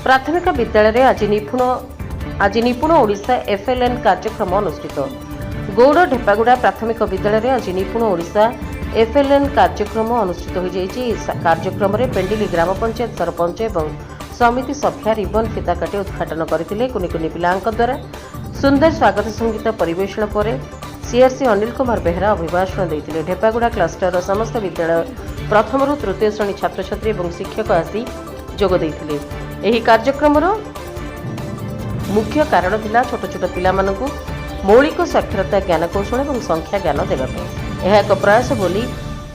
प्राथमिक विद्यालय आज निपुण ओडिशा एफएलएन कार्यक्रम अनुष्ठित। गौड़ ढेपागुड़ा प्राथमिक विद्यालय आज निपुण ओडिशा एफएलएन कार्यक्रम अनुष्ठित हो जाइए। कार्यक्रम में पेंडिली ग्राम पंचायत सरपंच और समिति सभ्या रिबन फिता काटी उद्घाटन करते। कुनि कुनि पिलांक द्वारा सुंदर स्वागत संगीत परिवेषण पर सीआरसी अनिल कुमार बेहरा अभिभाषण देते। ढेपागुड़ा क्लस्टर समस्त विद्यालय प्रथम रु तृतीय श्रेणी छात्र छात्री और शिक्षक आसी जोग देते। ଏହି କାର୍ଯ୍ୟକ୍ରମର ମୁଖ୍ୟ କାରଣ ଥିଲା ଛୋଟ ଛୋଟ ପିଲାମାନଙ୍କୁ ମୌଳିକ ସାକ୍ଷରତା ଜ୍ଞାନକୌଶଳ ଏବଂ ସଂଖ୍ୟା ଜ୍ଞାନ ଦେବା ପାଇଁ। ଏହା ଏକ ପ୍ରୟାସ ବୋଲି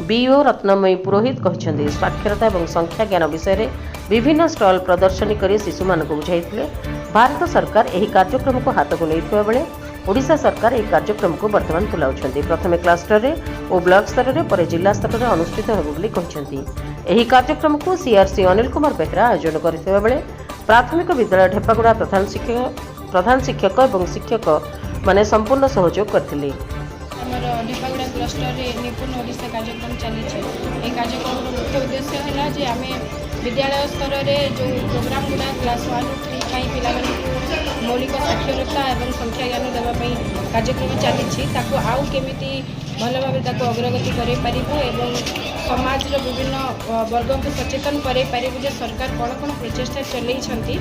ବିଓ ରତ୍ନମୟୀ ପୁରୋହିତ କହିଛନ୍ତି। ସାକ୍ଷରତା ଏବଂ ସଂଖ୍ୟା ଜ୍ଞାନ ବିଷୟରେ ବିଭିନ୍ନ ଷ୍ଟଲ୍ ପ୍ରଦର୍ଶନୀ କରି ଶିଶୁମାନଙ୍କୁ ବୁଝାଇଥିଲେ। ଭାରତ ସରକାର ଏହି କାର୍ଯ୍ୟକ୍ରମକୁ ହାତକୁ ନେଇଥିବା ବେଳେ ଓଡ଼ିଶା ସରକାର ଏହି କାର୍ଯ୍ୟକ୍ରମକୁ ବର୍ତ୍ତମାନ ତୁଲାଉଛନ୍ତି। ପ୍ରଥମେ କ୍ଲଷ୍ଟରରେ ଓ ବ୍ଲକ ସ୍ତରରେ ପରେ ଜିଲ୍ଲା ସ୍ତରରେ ଅନୁଷ୍ଠିତ ହେବ ବୋଲି କହିଛନ୍ତି। ଏହି କାର୍ଯ୍ୟକ୍ରମକୁ सीआरसी अनिल कुमार बेहरा आयोजन करथिबा बेले प्राथमिक विद्यालय ढेपागुड़ा प्रधान शिक्षक और शिक्षक माने संपूर्ण सहयोग करथिले। हमर ढेपागुड़ा क्लस्टर रे निपुण ओडिशा कार्यक्रम चली छे। ए कार्यक्रम रो मुख्य उद्देश्य है जे आमे विद्यालय स्तर रे जो प्रोग्राम गुडा क्लास 1 टू 3 काई पिला मौलिक साक्षरता और संख्या ज्ञान देवा कार्यक्रम चली ताको आउ केमिति भल भाव ताको अग्रगति करे पारिबो एवं समाज रो विभिन्न वर्ग को सचेतन करे पारिबो जे सरकार कोन कोन प्रचेष्टा चलै छंती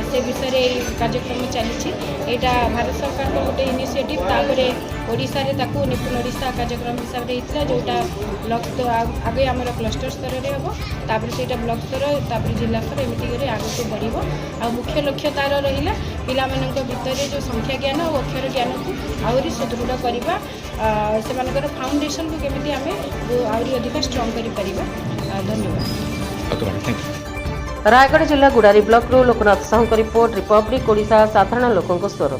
से विषय रे कार्यक्रम चली। एटा भारत सरकार को गोटे इनिशिएटिव तापरे ओडिशा रे ताको निपुण ओडिशा कार्यक्रम हिसाब रे हितला जोटा ब्लॉक तो आगे हमर क्लस्टर स्तर रे हबो तापरे सेटा ब्लॉक स्तर तापरे जिल्ला स्तर एमिति करे आगु को बढ़िबो। आ मुख्य लक्ष्य तार रहिला पिला मानक भितर जो संख्या ज्ञान और अक्षर ज्ञान को आउरी सुदृढ़ करबा से मानकर फाउंडेशन को केमिति आमे आउरी अधिक स्ट्रांग करि परिबा। धन्यवाद। रायगढ़ जिला Gudari block Loknath Sahu report republic Odisha साधारण लोकों स्वर।